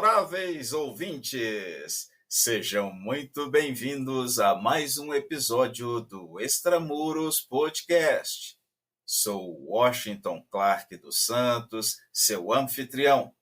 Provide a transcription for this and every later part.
Adoráveis ouvintes, sejam muito bem-vindos a mais um episódio do Extramuros Podcast. Sou Washington Clark dos Santos, seu anfitrião.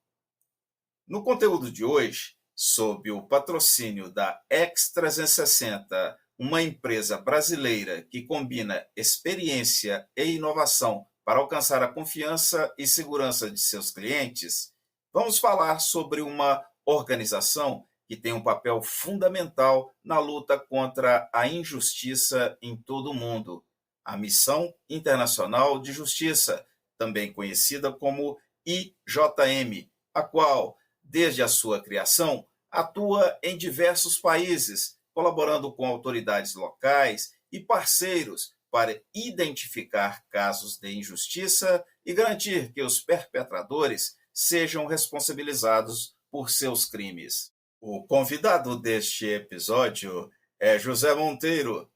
No conteúdo de hoje, sob o patrocínio da X360, uma empresa brasileira que combina experiência e inovação para alcançar a confiança e segurança de seus clientes, vamos falar sobre uma organização que tem um papel fundamental na luta contra a injustiça em todo o mundo, a Missão Internacional de Justiça, também conhecida como IJM, a qual, desde a sua criação, atua em diversos países, colaborando com autoridades locais e parceiros para identificar casos de injustiça e garantir que os perpetradores sejam responsabilizados por seus crimes. O convidado deste episódio é José Monteiro,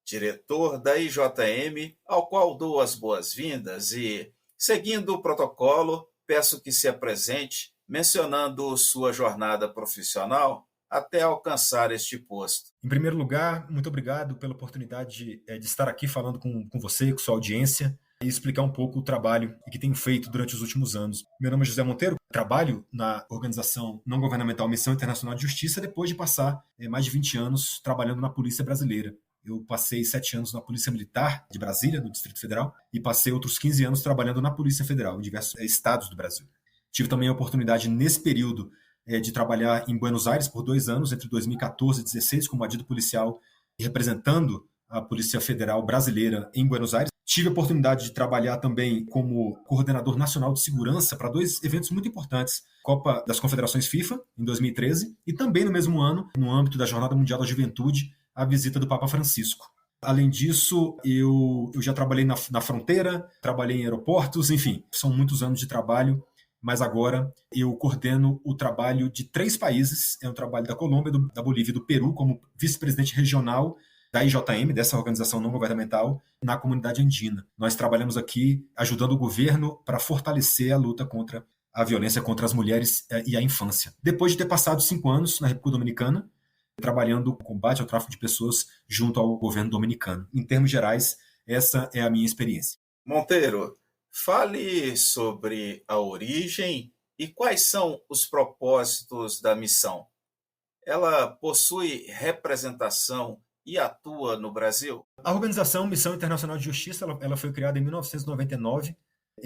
diretor da IJM, ao qual dou as boas-vindas e, seguindo o protocolo, peço que se apresente mencionando sua jornada profissional até alcançar este posto. Em primeiro lugar, muito obrigado pela oportunidade de estar aqui falando com você, com sua audiência, e explicar um pouco o trabalho que tenho feito durante os últimos anos. Meu nome é José Monteiro, trabalho na organização não governamental Missão Internacional de Justiça depois de passar mais de 20 anos trabalhando na Polícia Brasileira. Eu passei 7 anos na Polícia Militar de Brasília, no Distrito Federal, e passei outros 15 anos trabalhando na Polícia Federal, em diversos estados do Brasil. Tive também a oportunidade, nesse período, de trabalhar em Buenos Aires por 2 anos, entre 2014 e 2016, como adido policial, representando a Polícia Federal Brasileira em Buenos Aires. Tive a oportunidade de trabalhar também como coordenador nacional de segurança para 2 eventos muito importantes, Copa das Confederações FIFA, em 2013, e também no mesmo ano, no âmbito da Jornada Mundial da Juventude, a visita do Papa Francisco. Além disso, eu já trabalhei na fronteira, trabalhei em aeroportos, enfim, são muitos anos de trabalho, mas agora eu coordeno o trabalho de 3 países, é o trabalho da Colômbia, da Bolívia e do Peru, como vice-presidente regional da IJM, dessa organização não governamental, na comunidade andina. Nós trabalhamos aqui ajudando o governo para fortalecer a luta contra a violência contra as mulheres e a infância. Depois de ter passado 5 anos na República Dominicana, trabalhando com combate ao tráfico de pessoas junto ao governo dominicano. Em termos gerais, essa é a minha experiência. Monteiro, fale sobre a origem e quais são os propósitos da missão. Ela possui representação e atua no Brasil? A organização Missão Internacional de Justiça ela foi criada em 1999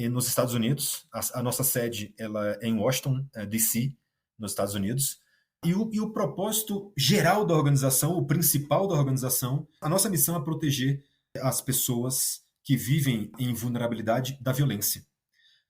nos Estados Unidos. A nossa sede ela é em Washington, D.C., nos Estados Unidos. E o propósito geral da organização, o principal da organização, a nossa missão é proteger as pessoas que vivem em vulnerabilidade da violência.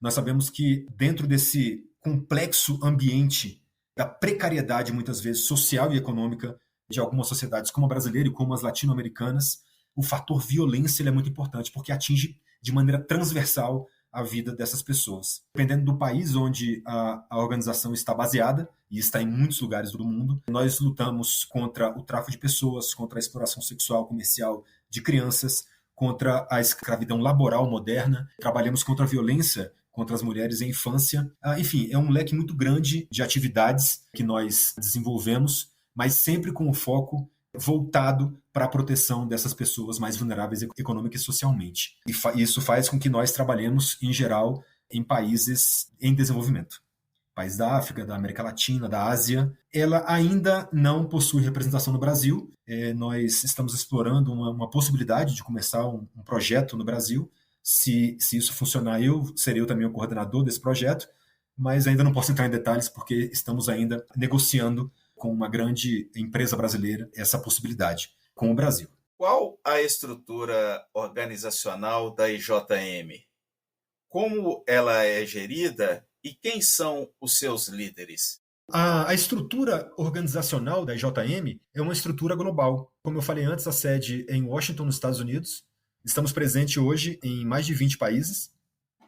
Nós sabemos que dentro desse complexo ambiente da precariedade, muitas vezes, social e econômica de algumas sociedades como a brasileira e como as latino-americanas, o fator violência ele é muito importante, porque atinge de maneira transversal a vida dessas pessoas. Dependendo do país onde a organização está baseada, e está em muitos lugares do mundo, nós lutamos contra o tráfico de pessoas, contra a exploração sexual comercial de crianças, contra a escravidão laboral moderna, trabalhamos contra a violência contra as mulheres e a infância. Enfim, é um leque muito grande de atividades que nós desenvolvemos, mas sempre com o foco voltado para a proteção dessas pessoas mais vulneráveis econômica e socialmente. E isso faz com que nós trabalhemos, em geral, em países em desenvolvimento. Países da África, da América Latina, da Ásia. Ela ainda não possui representação no Brasil. Nós estamos explorando uma possibilidade de começar um projeto no Brasil. Se isso funcionar, serei eu também o coordenador desse projeto, mas ainda não posso entrar em detalhes porque estamos ainda negociando com uma grande empresa brasileira essa possibilidade com o Brasil. Qual a estrutura organizacional da IJM? Como ela é gerida e quem são os seus líderes? A estrutura organizacional da IJM é uma estrutura global. Como eu falei antes, a sede é em Washington, nos Estados Unidos. Estamos presentes hoje em mais de 20 países.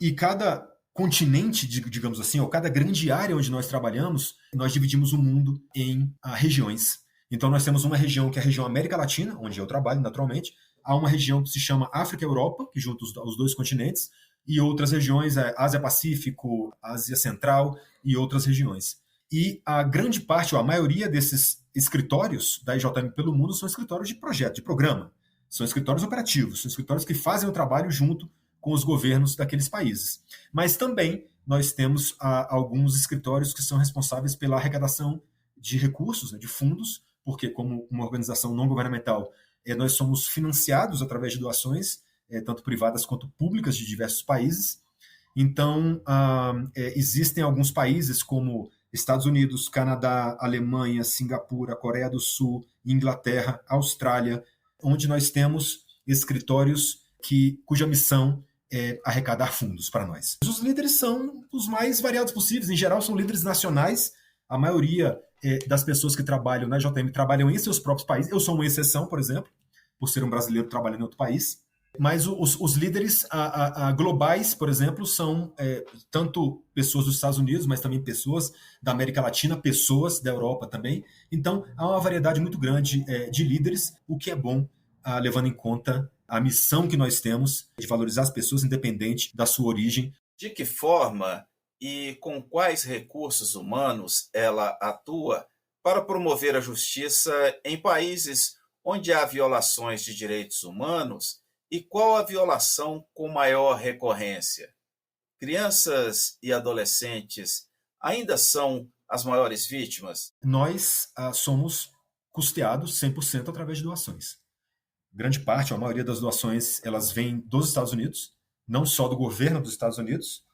E cada continente, digamos assim, ou cada grande área onde nós trabalhamos, nós dividimos o mundo em regiões. Então nós temos uma região que é a região América Latina, onde eu trabalho naturalmente, há uma região que se chama África e Europa, que junta os 2 continentes, e outras regiões, Ásia-Pacífico, Ásia Central e outras regiões. E a grande parte, ou a maioria desses escritórios da IJM pelo mundo são escritórios de projeto, de programa. São escritórios operativos, são escritórios que fazem o trabalho junto com os governos daqueles países. Mas também nós temos alguns escritórios que são responsáveis pela arrecadação de recursos, né, de fundos, porque como uma organização não governamental, nós somos financiados através de doações, tanto privadas quanto públicas de diversos países. Então, existem alguns países como Estados Unidos, Canadá, Alemanha, Singapura, Coreia do Sul, Inglaterra, Austrália, onde nós temos escritórios cuja missão é arrecadar fundos para nós. Os líderes são os mais variados possíveis, em geral são líderes nacionais, a maioria das pessoas que trabalham na JM trabalham em seus próprios países. Eu sou uma exceção, por exemplo, por ser um brasileiro trabalhando em outro país. Mas os líderes globais, por exemplo, são tanto pessoas dos Estados Unidos, mas também pessoas da América Latina, pessoas da Europa também. Então, há uma variedade muito grande de líderes, o que é bom, levando em conta a missão que nós temos de valorizar as pessoas, independente da sua origem. De que forma e com quais recursos humanos ela atua para promover a justiça em países onde há violações de direitos humanos? E qual a violação com maior recorrência? Crianças e adolescentes ainda são as maiores vítimas? Nós somos custeados 100% através de doações. Grande parte, a maioria das doações, elas vêm dos Estados Unidos, não só do governo dos Estados Unidos,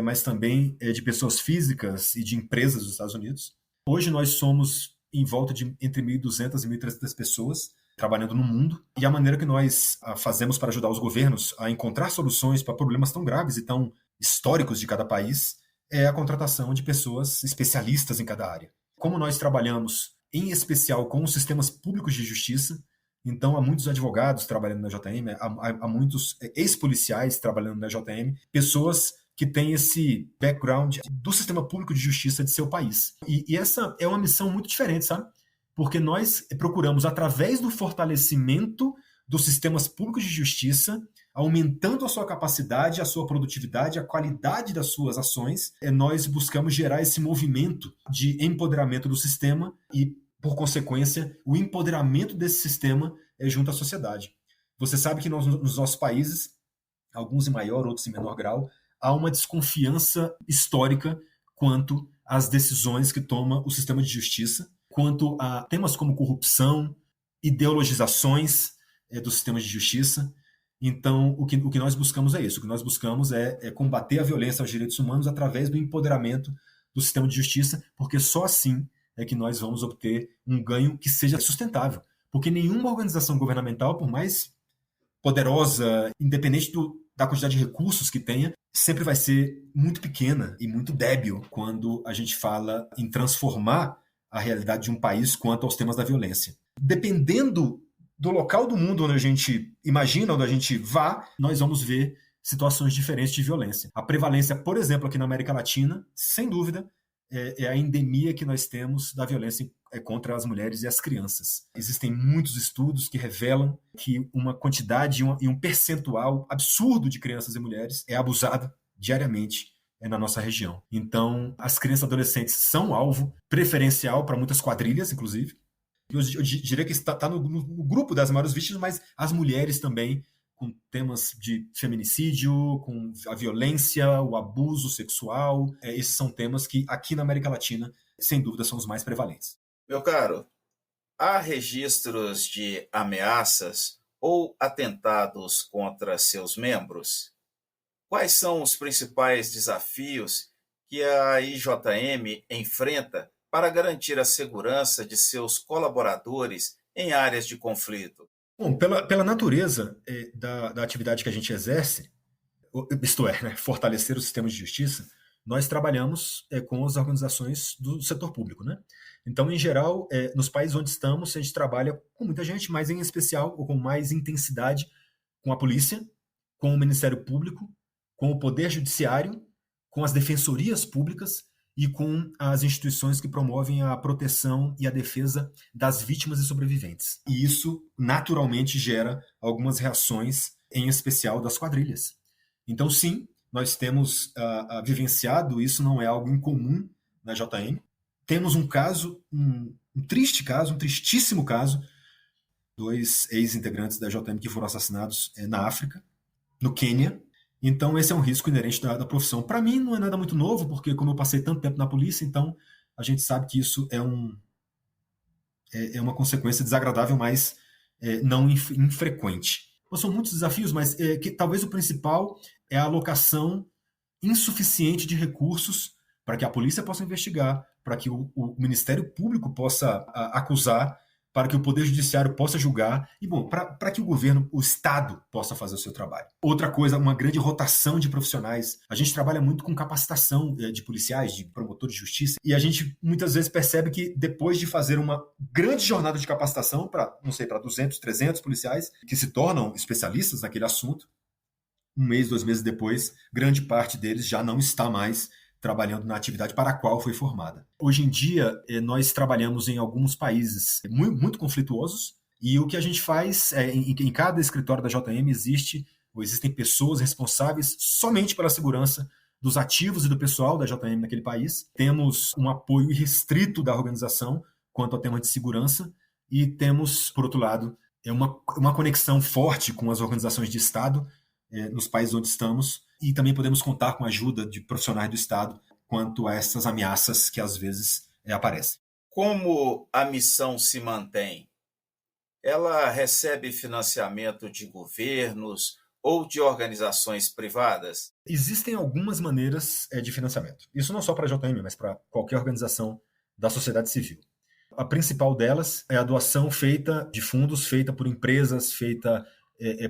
mas também de pessoas físicas e de empresas dos Estados Unidos. Hoje nós somos em volta de entre 1.200 e 1.300 pessoas trabalhando no mundo, e a maneira que nós fazemos para ajudar os governos a encontrar soluções para problemas tão graves e tão históricos de cada país é a contratação de pessoas especialistas em cada área. Como nós trabalhamos, em especial, com os sistemas públicos de justiça, então há muitos advogados trabalhando na JM, há muitos ex-policiais trabalhando na JM, pessoas que têm esse background do sistema público de justiça de seu país. E essa é uma missão muito diferente, sabe? Porque nós procuramos, através do fortalecimento dos sistemas públicos de justiça, aumentando a sua capacidade, a sua produtividade, a qualidade das suas ações, nós buscamos gerar esse movimento de empoderamento do sistema e, por consequência, o empoderamento desse sistema junto à sociedade. Você sabe que nos nossos países, alguns em maior, outros em menor grau, há uma desconfiança histórica quanto às decisões que toma o sistema de justiça, quanto a temas como corrupção, ideologizações do sistema de justiça. Então, o que nós buscamos é isso. O que nós buscamos é combater a violência aos direitos humanos através do empoderamento do sistema de justiça, porque só assim é que nós vamos obter um ganho que seja sustentável. Porque nenhuma organização governamental, por mais poderosa, independente da quantidade de recursos que tenha, sempre vai ser muito pequena e muito débil quando a gente fala em transformar a realidade de um país quanto aos temas da violência. Dependendo do local do mundo onde a gente imagina, onde a gente vá, nós vamos ver situações diferentes de violência. A prevalência, por exemplo, aqui na América Latina, sem dúvida, é a endemia que nós temos da violência contra as mulheres e as crianças. Existem muitos estudos que revelam que uma quantidade e um percentual absurdo de crianças e mulheres é abusada diariamente na nossa região. Então, as crianças e adolescentes são alvo preferencial para muitas quadrilhas, inclusive. Eu diria que está no grupo das maiores vítimas, mas as mulheres também, com temas de feminicídio, com a violência, o abuso sexual. Esses são temas que aqui na América Latina, sem dúvida, são os mais prevalentes. Meu caro, há registros de ameaças ou atentados contra seus membros? Quais são os principais desafios que a IJM enfrenta para garantir a segurança de seus colaboradores em áreas de conflito? Bom, pela natureza da atividade que a gente exerce, isto é, né, fortalecer o sistema de justiça, nós trabalhamos com as organizações do setor público, né? Então, em geral, nos países onde estamos, a gente trabalha com muita gente, mas em especial, ou com mais intensidade, com a polícia, com o Ministério Público, com o Poder Judiciário, com as defensorias públicas e com as instituições que promovem a proteção e a defesa das vítimas e sobreviventes. E isso, naturalmente, gera algumas reações, em especial das quadrilhas. Então, sim, nós temos vivenciado, isso não é algo incomum na JM. temos um caso, um triste caso, um tristíssimo caso, 2 ex-integrantes da JM que foram assassinados na África, no Quênia. Então, esse é um risco inerente da profissão. Para mim, não é nada muito novo, porque como eu passei tanto tempo na polícia, então a gente sabe que isso é uma consequência desagradável, mas não infrequente. Então, são muitos desafios, mas que talvez o principal é a alocação insuficiente de recursos para que a polícia possa investigar, para que o Ministério Público possa acusar, para que o Poder Judiciário possa julgar e, bom, para que o governo, o Estado, possa fazer o seu trabalho. Outra coisa, uma grande rotação de profissionais. A gente trabalha muito com capacitação de policiais, de promotores de justiça, e a gente muitas vezes percebe que depois de fazer uma grande jornada de capacitação para, não sei, para 200, 300 policiais que se tornam especialistas naquele assunto, 1 mês, 2 meses depois, grande parte deles já não está mais trabalhando na atividade para a qual foi formada. Hoje em dia, nós trabalhamos em alguns países muito conflituosos, e o que a gente faz, em cada escritório da JM existem pessoas responsáveis somente pela segurança dos ativos e do pessoal da JM naquele país. Temos um apoio irrestrito da organização quanto ao tema de segurança, e temos, por outro lado, uma conexão forte com as organizações de Estado nos países onde estamos, e também podemos contar com a ajuda de profissionais do Estado quanto a essas ameaças que às vezes aparecem. Como a missão se mantém? Ela recebe financiamento de governos ou de organizações privadas? Existem algumas maneiras de financiamento. Isso não só para a JM, mas para qualquer organização da sociedade civil. A principal delas é a doação feita de fundos, feita por empresas, feita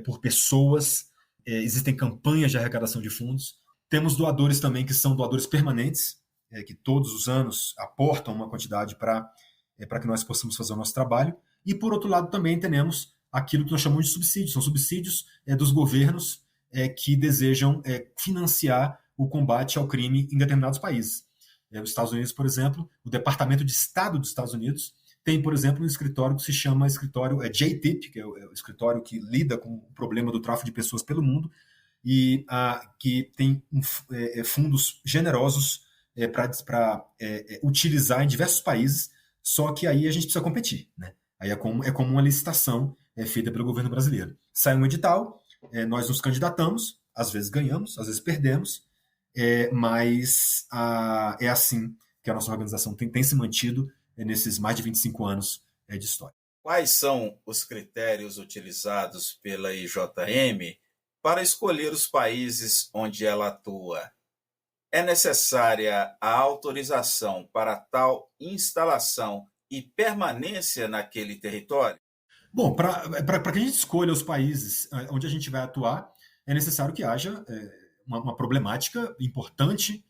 por pessoas. Existem campanhas de arrecadação de fundos. Temos doadores também que são doadores permanentes, que todos os anos aportam uma quantidade para que nós possamos fazer o nosso trabalho. E, por outro lado, também temos aquilo que nós chamamos de subsídios. São subsídios dos governos que desejam financiar o combate ao crime em determinados países. Os Estados Unidos, por exemplo, o Departamento de Estado dos Estados Unidos tem, por exemplo, um escritório que se chama escritório JTIP, que é o escritório que lida com o problema do tráfico de pessoas pelo mundo, e que tem fundos generosos para utilizar em diversos países, só que aí a gente precisa competir, né? Aí é como uma licitação feita pelo governo brasileiro. Sai um edital, nós nos candidatamos, às vezes ganhamos, às vezes perdemos, mas é assim que a nossa organização tem se mantido nesses mais de 25 anos de história. Quais são os critérios utilizados pela IJM para escolher os países onde ela atua? É necessária a autorização para tal instalação e permanência naquele território? Bom, para que a gente escolha os países onde a gente vai atuar, é necessário que haja uma problemática importante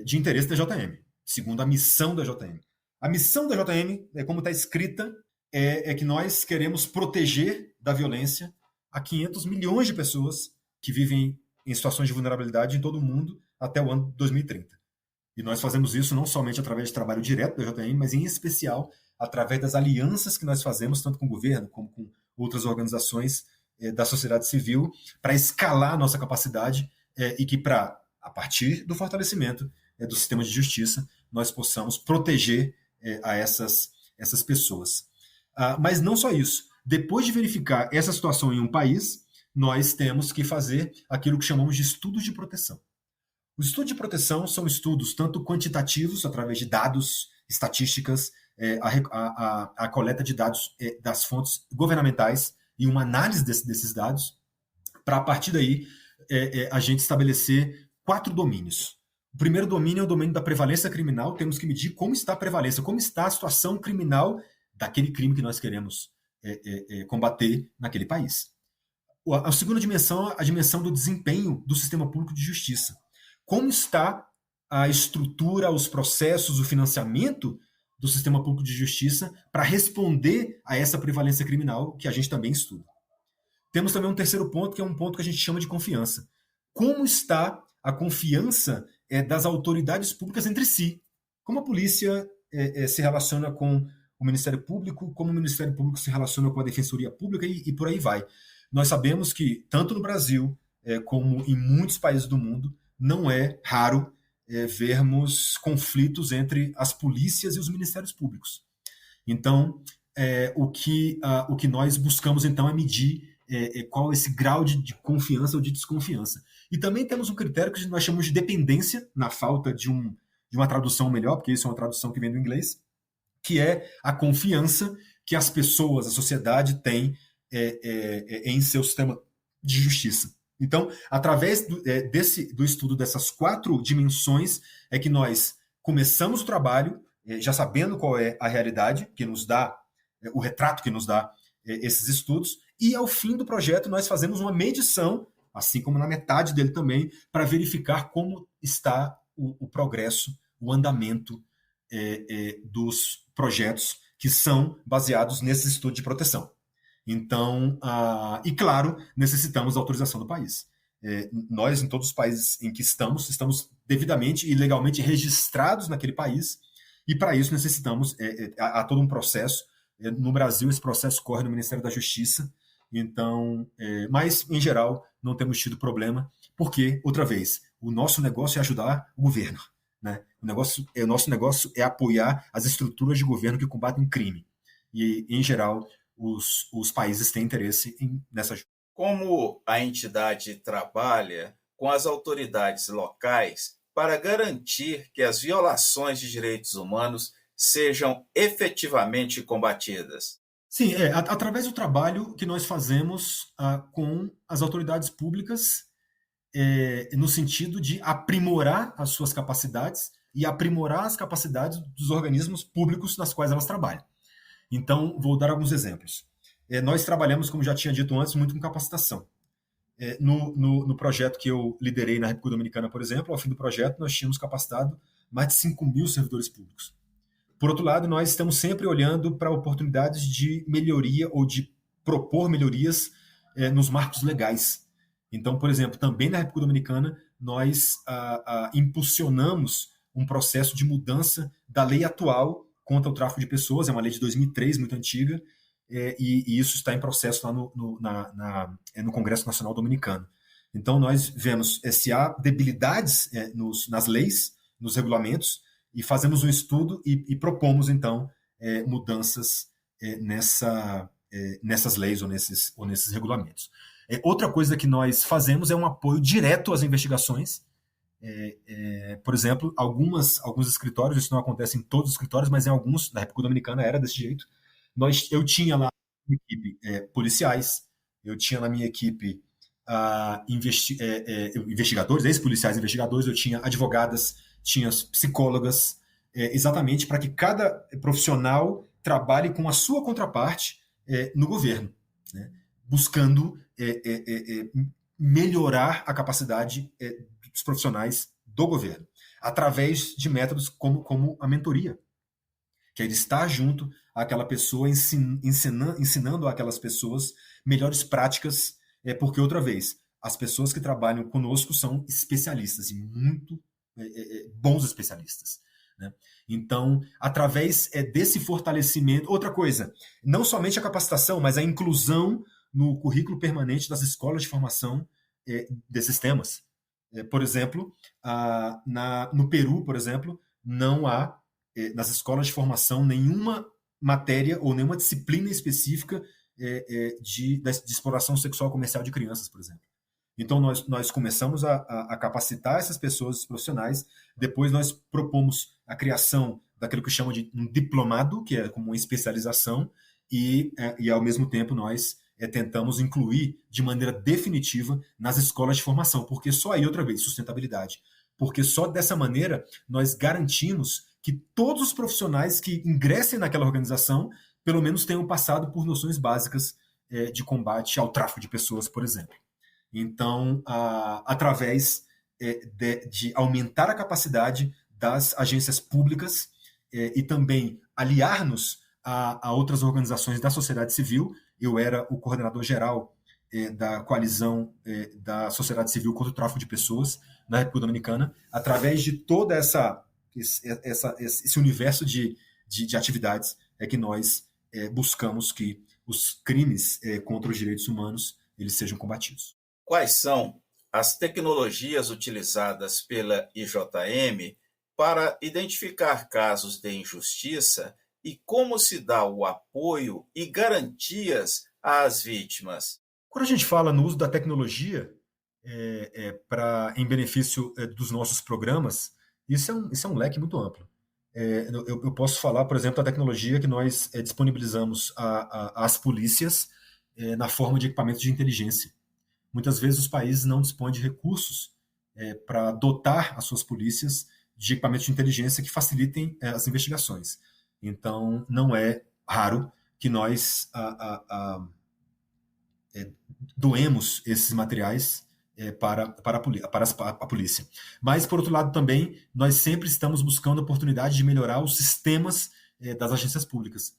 de interesse da JM, segundo a missão da JM. A missão da JM, como está escrita, é que nós queremos proteger da violência a 500 milhões de pessoas que vivem em situações de vulnerabilidade em todo o mundo até o ano 2030. E nós fazemos isso não somente através de trabalho direto da JM, mas em especial através das alianças que nós fazemos, tanto com o governo como com outras organizações da sociedade civil, para escalar a nossa capacidade e que, a partir do fortalecimento do sistema de justiça, nós possamos proteger a essas pessoas. Mas não só isso. Depois de verificar essa situação em um país, nós temos que fazer aquilo que chamamos de estudos de proteção. Os estudos de proteção são estudos tanto quantitativos, através de dados, estatísticas, a coleta de dados das fontes governamentais e uma análise desses dados, para a partir daí a gente estabelecer 4 domínios. O primeiro domínio é o domínio da prevalência criminal. Temos que medir como está a prevalência, como está a situação criminal daquele crime que nós queremos combater naquele país. A segunda dimensão é a dimensão do desempenho do sistema público de justiça. Como está a estrutura, os processos, o financiamento do sistema público de justiça para responder a essa prevalência criminal que a gente também estuda. Temos também um terceiro ponto, que é um ponto que a gente chama de confiança. Como está a confiança das autoridades públicas entre si? Como a polícia se relaciona com o Ministério Público, como o Ministério Público se relaciona com a Defensoria Pública e por aí vai. Nós sabemos que, tanto no Brasil como em muitos países do mundo, não é raro vermos conflitos entre as polícias e os ministérios públicos. Então, o que nós buscamos, então, é medir qual é esse grau de confiança ou de desconfiança. E também temos um critério que nós chamamos de dependência, na falta de uma tradução melhor, porque isso é uma tradução que vem do inglês, que é a confiança que as pessoas, a sociedade tem em seu sistema de justiça. Então, através do estudo dessas 4 dimensões, é que nós começamos o trabalho, já sabendo qual é a realidade que nos dá, o retrato que nos dá esses estudos, e ao fim do projeto nós fazemos uma medição, assim como na metade dele também, para verificar como está o progresso, o andamento dos projetos que são baseados nesse estudo de proteção. Então, e claro, necessitamos da autorização do país. Nós, em todos os países em que estamos devidamente e legalmente registrados naquele país, e para isso necessitamos, há todo um processo. No Brasil, esse processo corre no Ministério da Justiça, então, mas, em geral, não temos tido problema, porque, outra vez, o nosso negócio é ajudar o governo. Né? O nosso negócio é apoiar as estruturas de governo que combatem crime. E, em geral, os países têm interesse nessa ajuda. Como a entidade trabalha com as autoridades locais para garantir que as violações de direitos humanos sejam efetivamente combatidas? Sim, através do trabalho que nós fazemos com as autoridades públicas, no sentido de aprimorar as suas capacidades e aprimorar as capacidades dos organismos públicos nas quais elas trabalham. Então, vou dar alguns exemplos. Nós trabalhamos, como já tinha dito antes, muito com capacitação. No projeto que eu liderei na República Dominicana, por exemplo, ao fim do projeto, nós tínhamos capacitado mais de 5.000 servidores públicos. Por outro lado, nós estamos sempre olhando para oportunidades de melhoria ou de propor melhorias nos marcos legais. Então, por exemplo, também na República Dominicana, nós impulsionamos um processo de mudança da lei atual contra o tráfico de pessoas, é uma lei de 2003, muito antiga, e isso está em processo lá no Congresso Nacional Dominicano. Então, nós vemos se há debilidades nas leis, nos regulamentos, e fazemos um estudo e propomos, então, mudanças nessas leis ou nesses regulamentos. Outra coisa que nós fazemos é um apoio direto às investigações. Por exemplo, alguns escritórios, isso não acontece em todos os escritórios, mas em alguns, na República Dominicana era desse jeito. Eu tinha lá na minha equipe policiais, eu tinha na minha equipe investigadores, ex-policiais investigadores, eu tinha advogadas, tinha psicólogas, exatamente para que cada profissional trabalhe com a sua contraparte no governo, né? Buscando melhorar a capacidade dos profissionais do governo, através de métodos como a mentoria, que é de estar junto àquela pessoa, ensinando àquelas pessoas melhores práticas, porque, outra vez, as pessoas que trabalham conosco são especialistas, e muito bons especialistas. Né? Então, através desse fortalecimento, outra coisa, não somente a capacitação, mas a inclusão no currículo permanente das escolas de formação desses temas. Por exemplo, no Peru, por exemplo, não há nas escolas de formação nenhuma matéria ou nenhuma disciplina específica de exploração sexual comercial de crianças, por exemplo. Então, nós começamos a capacitar essas pessoas, esses profissionais, depois nós propomos a criação daquilo que chama de um diplomado, que é como uma especialização, e ao mesmo tempo nós tentamos incluir de maneira definitiva nas escolas de formação, porque só aí, outra vez, sustentabilidade. Porque só dessa maneira nós garantimos que todos os profissionais que ingressem naquela organização, pelo menos tenham passado por noções básicas de combate ao tráfico de pessoas, por exemplo. Então, através de aumentar a capacidade das agências públicas e também aliar-nos a outras organizações da sociedade civil. Eu era o coordenador geral da coalizão da sociedade civil contra o tráfico de pessoas na República Dominicana. Através de todo esse universo de atividades é que nós buscamos que os crimes contra os direitos humanos eles sejam combatidos. Quais são as tecnologias utilizadas pela IJM para identificar casos de injustiça e como se dá o apoio e garantias às vítimas. Quando a gente fala no uso da tecnologia em benefício dos nossos programas, isso é um leque muito amplo. Eu posso falar, por exemplo, da tecnologia que nós disponibilizamos às polícias na forma de equipamentos de inteligência. Muitas vezes os países não dispõem de recursos para dotar as suas polícias de equipamentos de inteligência que facilitem as investigações. Então, não é raro que nós doemos esses materiais para a polícia. Mas, por outro lado, também, nós sempre estamos buscando a oportunidade de melhorar os sistemas das agências públicas.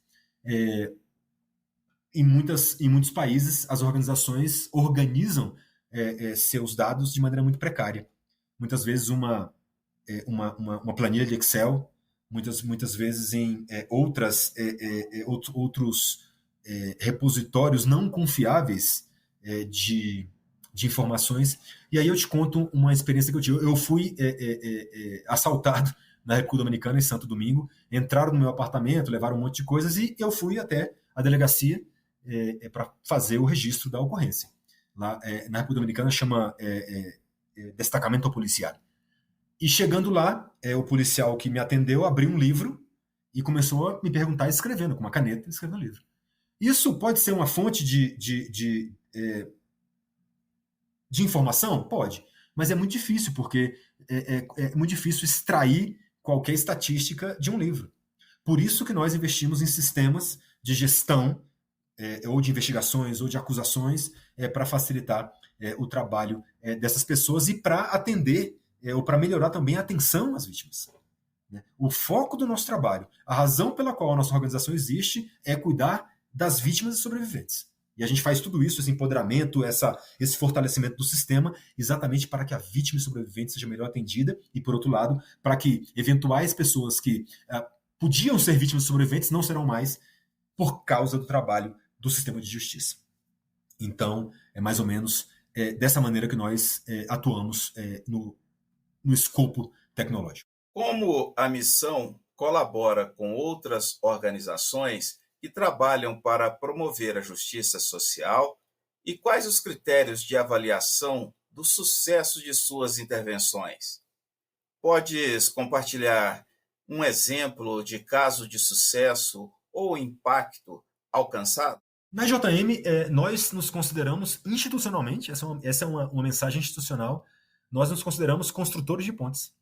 Em muitos países, as organizações organizam seus dados de maneira muito precária. Muitas vezes uma planilha de Excel, muitas vezes em outros repositórios não confiáveis de informações. E aí eu te conto uma experiência que eu tive. Eu fui assaltado na República Dominicana, em Santo Domingo. Entraram no meu apartamento, levaram um monte de coisas e eu fui até a delegacia para fazer o registro da ocorrência. Lá na República Dominicana chama destacamento policial. E chegando lá, o policial que me atendeu abriu um livro e começou a me perguntar, escrevendo com uma caneta, escrevendo um livro. Isso pode ser uma fonte de informação? Pode, mas é muito difícil, porque é muito difícil extrair qualquer estatística de um livro. Por isso que nós investimos em sistemas de gestão, ou de investigações, ou de acusações, para facilitar o trabalho dessas pessoas e para atender, ou para melhorar também a atenção às vítimas. O foco do nosso trabalho, a razão pela qual a nossa organização existe, é cuidar das vítimas e sobreviventes. E a gente faz tudo isso, esse empoderamento, esse fortalecimento do sistema, exatamente para que a vítima e sobrevivente seja melhor atendida e, por outro lado, para que eventuais pessoas que podiam ser vítimas e sobreviventes não serão mais por causa do trabalho do sistema de justiça. Então, é mais ou menos dessa maneira que nós atuamos no escopo tecnológico. Como a missão colabora com outras organizações que trabalham para promover a justiça social e quais os critérios de avaliação do sucesso de suas intervenções? Podes compartilhar um exemplo de caso de sucesso ou impacto alcançado? Na JM, nós nos consideramos institucionalmente, essa é uma mensagem institucional, nós nos consideramos construtores de pontes.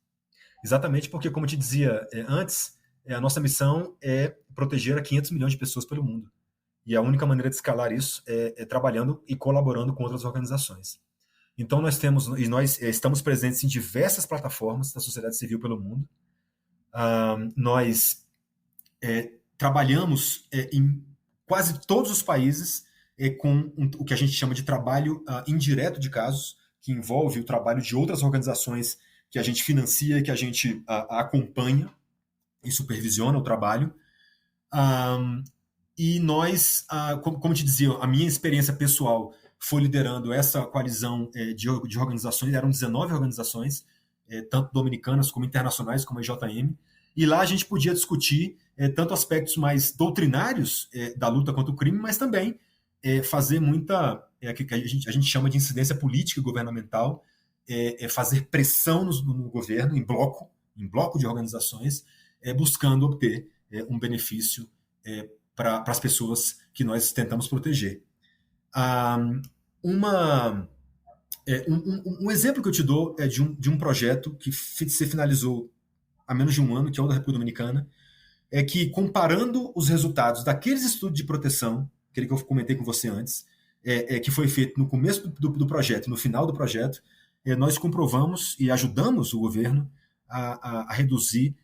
Exatamente porque, como eu te dizia antes, a nossa missão é proteger a 500 milhões de pessoas pelo mundo. E a única maneira de escalar isso é trabalhando e colaborando com outras organizações. Então, nós estamos presentes em diversas plataformas da sociedade civil pelo mundo. Nós trabalhamos em quase todos os países com o que a gente chama de trabalho indireto de casos, que envolve o trabalho de outras organizações que a gente financia, que a gente acompanha e supervisiona o trabalho. E nós, como te dizia, a minha experiência pessoal foi liderando essa coalizão de organizações, eram 19 organizações, tanto dominicanas como internacionais, como a IJM, e lá a gente podia discutir tanto aspectos mais doutrinários da luta contra o crime, mas também fazer muita, que a gente chama de incidência política e governamental, fazer pressão no governo, em bloco de organizações, buscando obter um benefício para as pessoas que nós tentamos proteger. Um exemplo que eu te dou é de um projeto que se finalizou há menos de um ano, que é o da República Dominicana, é que, comparando os resultados daqueles estudos de proteção, aquele que eu comentei com você antes, que foi feito no começo do projeto e no final do projeto, nós comprovamos e ajudamos o governo a reduzir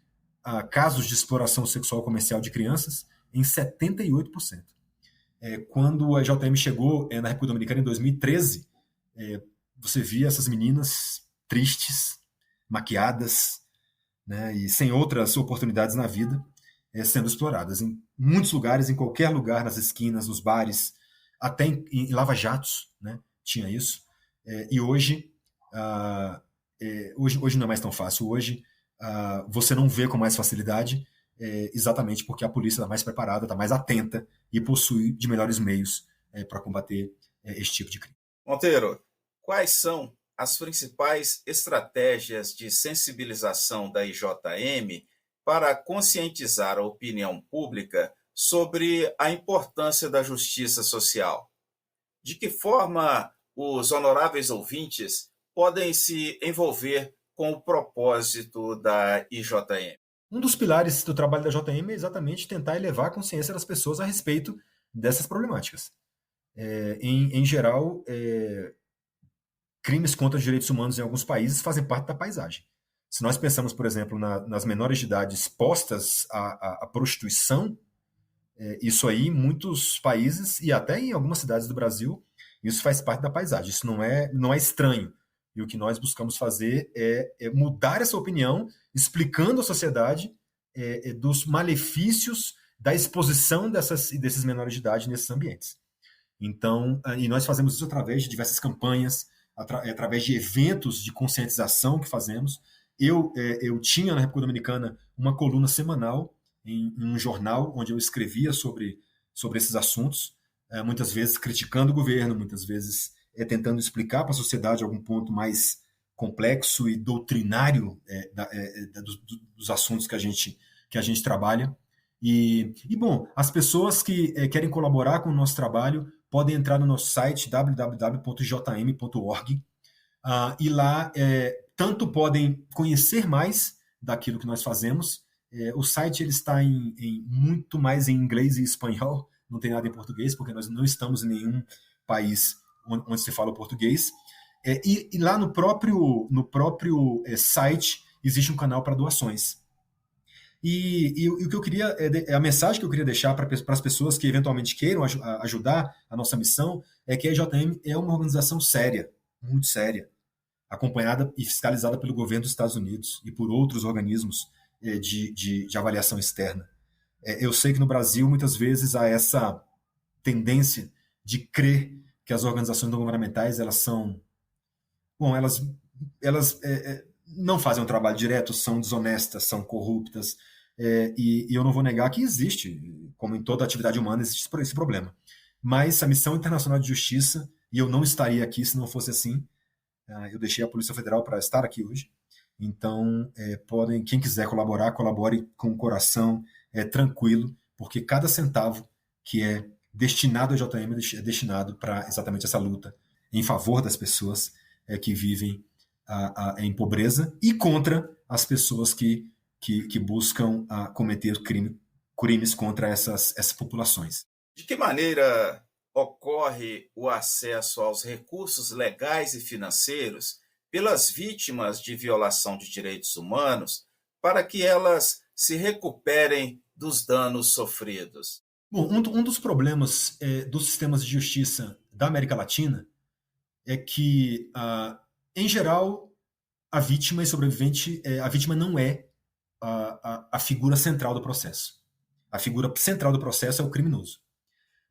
casos de exploração sexual comercial de crianças em 78%. Quando a JM chegou na República Dominicana em 2013, você via essas meninas tristes, maquiadas, né, e sem outras oportunidades na vida, sendo exploradas em muitos lugares, em qualquer lugar, nas esquinas, nos bares, até em lava-jatos, né, tinha isso. E hoje Hoje não é mais tão fácil. Hoje você não vê com mais facilidade, exatamente porque a polícia está mais preparada, está mais atenta e possui de melhores meios para combater esse tipo de crime. Monteiro, quais são as principais estratégias de sensibilização da IJM para conscientizar a opinião pública sobre a importância da justiça social? De que forma os honoráveis ouvintes podem se envolver com o propósito da IJM? Um dos pilares do trabalho da JM é exatamente tentar elevar a consciência das pessoas a respeito dessas problemáticas. Em geral, crimes contra os direitos humanos em alguns países fazem parte da paisagem. Se nós pensamos, por exemplo, nas menores de idade expostas à prostituição, isso aí em muitos países e até em algumas cidades do Brasil, isso faz parte da paisagem, isso não é estranho. E o que nós buscamos fazer é mudar essa opinião, explicando à sociedade dos malefícios da exposição desses menores de idade nesses ambientes. Então, e nós fazemos isso através de diversas campanhas, através de eventos de conscientização que fazemos. Eu tinha na República Dominicana uma coluna semanal em um jornal onde eu escrevia sobre esses assuntos, muitas vezes criticando o governo, muitas vezes tentando explicar para a sociedade algum ponto mais complexo e doutrinário dos assuntos que a gente trabalha. Bom, as pessoas que querem colaborar com o nosso trabalho podem entrar no nosso site www.jm.org e lá tanto podem conhecer mais daquilo que nós fazemos. O site ele está muito mais em inglês e espanhol, não tem nada em português, porque nós não estamos em nenhum país onde se fala o português. E lá no próprio site existe um canal para doações. E o que eu queria, a mensagem que eu queria deixar para as pessoas que eventualmente queiram ajudar a nossa missão é que a IJM é uma organização séria, muito séria, acompanhada e fiscalizada pelo governo dos Estados Unidos e por outros organismos de avaliação externa. Eu sei que no Brasil muitas vezes há essa tendência de crer que as organizações não governamentais elas não fazem um trabalho direto, são desonestas, são corruptas, e eu não vou negar que existe, como em toda atividade humana, existe esse problema. Mas a Missão Internacional de Justiça, e eu não estaria aqui se não fosse assim, eu deixei a Polícia Federal para estar aqui hoje, então quem quiser colaborar, colabore com o coração tranquilo, porque cada centavo que é destinado à JM é destinado para exatamente essa luta em favor das pessoas que vivem em pobreza e contra as pessoas que buscam cometer crimes contra essas populações. De que maneira ocorre o acesso aos recursos legais e financeiros pelas vítimas de violação de direitos humanos para que elas se recuperem dos danos sofridos? Bom, um dos problemas dos sistemas de justiça da América Latina é que, em geral, a vítima e sobrevivente, a vítima não é a figura central do processo. A figura central do processo é o criminoso.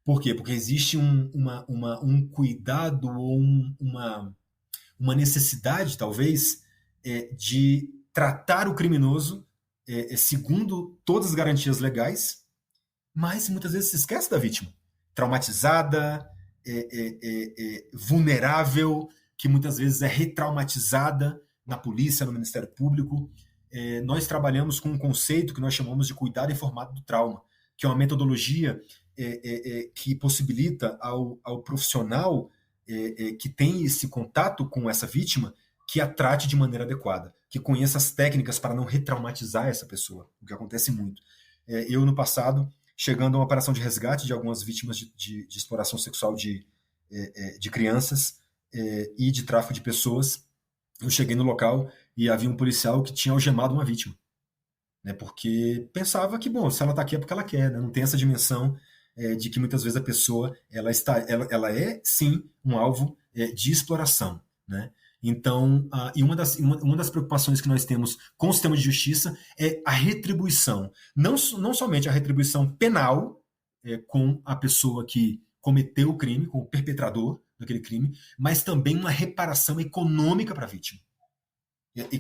Por quê? Porque existe um cuidado ou uma necessidade, talvez, de tratar o criminoso segundo todas as garantias legais, mas muitas vezes se esquece da vítima. Traumatizada, vulnerável, que muitas vezes é retraumatizada na polícia, no Ministério Público. Nós trabalhamos com um conceito que nós chamamos de cuidado informado do trauma, que é uma metodologia que possibilita ao profissional que tem esse contato com essa vítima que a trate de maneira adequada, que conheça as técnicas para não retraumatizar essa pessoa, o que acontece muito. Eu, no passado, chegando a uma operação de resgate de algumas vítimas de exploração sexual de crianças e de tráfico de pessoas, eu cheguei no local e havia um policial que tinha algemado uma vítima, né, porque pensava que, bom, se ela está aqui é porque ela quer, né, não tem essa dimensão de que muitas vezes a pessoa ela é, sim, um alvo de exploração, né? Então, e uma das preocupações que nós temos com o sistema de justiça é a retribuição. Não somente a retribuição penal com a pessoa que cometeu o crime, com o perpetrador daquele crime, mas também uma reparação econômica para a vítima.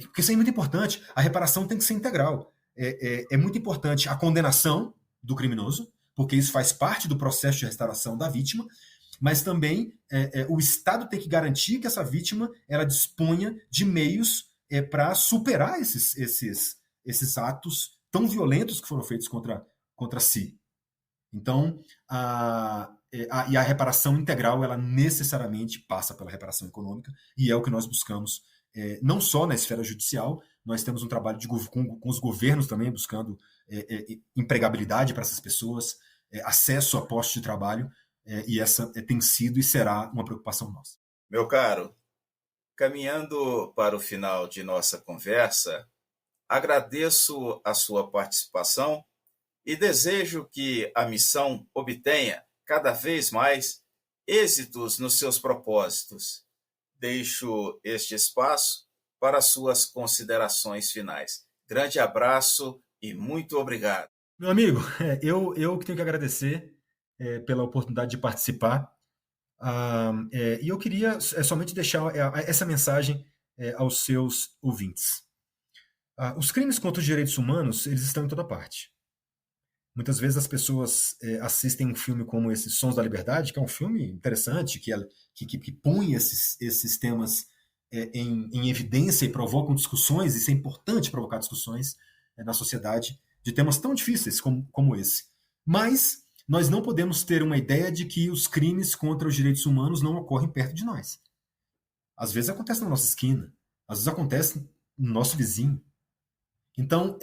Porque isso é muito importante. A reparação tem que ser integral. É muito importante a condenação do criminoso, porque isso faz parte do processo de restauração da vítima, mas também o Estado tem que garantir que essa vítima ela disponha de meios para superar esses atos tão violentos que foram feitos contra si. Então, a reparação integral, ela necessariamente passa pela reparação econômica, e é o que nós buscamos, não só na esfera judicial, nós temos um trabalho com os governos também, buscando empregabilidade para essas pessoas, acesso a postos de trabalho, e essa tem sido e será uma preocupação nossa. Meu caro, caminhando para o final de nossa conversa, agradeço a sua participação e desejo que a missão obtenha cada vez mais êxitos nos seus propósitos. Deixo este espaço para suas considerações finais. Grande abraço e muito obrigado. Meu amigo, eu que tenho que agradecer pela oportunidade de participar. E eu queria somente deixar essa mensagem aos seus ouvintes. Os crimes contra os direitos humanos, eles estão em toda parte. Muitas vezes as pessoas assistem um filme como esse Sons da Liberdade, que é um filme interessante, que põe esses temas em evidência e provocam discussões. Isso é importante, provocar discussões na sociedade de temas tão difíceis como esse. Mas nós não podemos ter uma ideia de que os crimes contra os direitos humanos não ocorrem perto de nós. Às vezes acontece na nossa esquina, às vezes acontece no nosso vizinho. Então,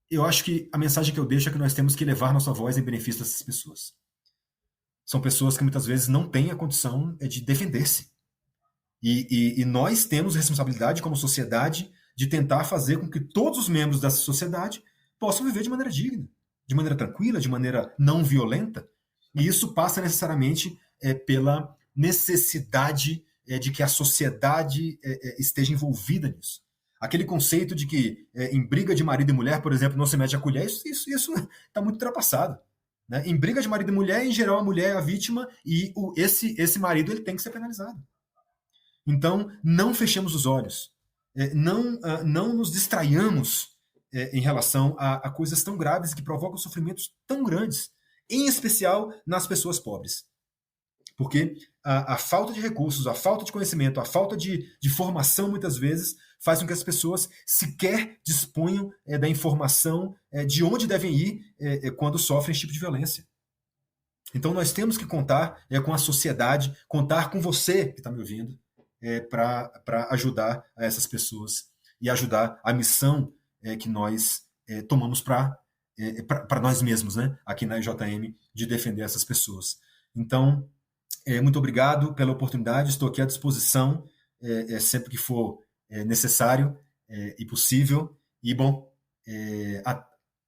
eu acho que a mensagem que eu deixo é que nós temos que levar nossa voz em benefício dessas pessoas. São pessoas que muitas vezes não têm a condição de defender-se. E nós temos responsabilidade como sociedade de tentar fazer com que todos os membros dessa sociedade possam viver de maneira digna, de maneira tranquila, de maneira não violenta. E isso passa necessariamente pela necessidade de que a sociedade esteja envolvida nisso. Aquele conceito de que em briga de marido e mulher, por exemplo, não se mete a colher, isso está muito ultrapassado. Né? Em briga de marido e mulher, em geral, a mulher é a vítima e esse marido ele tem que ser penalizado. Então, não fechemos os olhos. Não nos distraiamos em relação a coisas tão graves que provocam sofrimentos tão grandes, em especial nas pessoas pobres. Porque a falta de recursos, a falta de conhecimento, a falta de formação, muitas vezes, faz com que as pessoas sequer disponham da informação de onde devem ir quando sofrem esse tipo de violência. Então, nós temos que contar com a sociedade, contar com você que está me ouvindo, para ajudar a essas pessoas e ajudar a missão que nós tomamos para nós mesmos, né, aqui na IJM, de defender essas pessoas. Então, muito obrigado pela oportunidade, estou aqui à disposição sempre que for necessário e possível, e bom,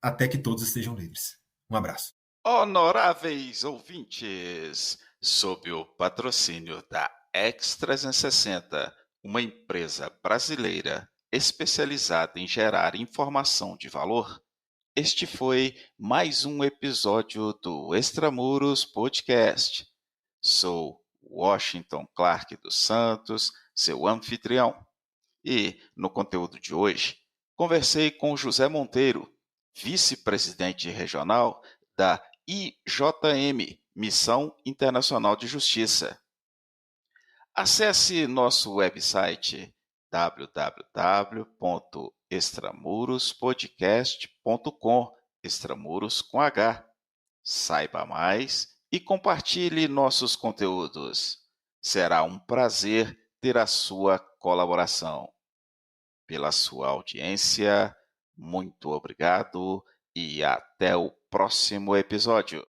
até que todos estejam livres. Um abraço. Honoráveis ouvintes, sob o patrocínio da X360, uma empresa brasileira especializada em gerar informação de valor, este foi mais um episódio do Extramuros Podcast. Sou Washington Clark dos Santos, seu anfitrião. E, no conteúdo de hoje, conversei com José Monteiro, vice-presidente regional da IJM, Missão Internacional de Justiça. Acesse nosso website www.extramurospodcast.com, Extramuros com H. Saiba mais e compartilhe nossos conteúdos. Será um prazer ter a sua colaboração. Pela sua audiência, muito obrigado e até o próximo episódio.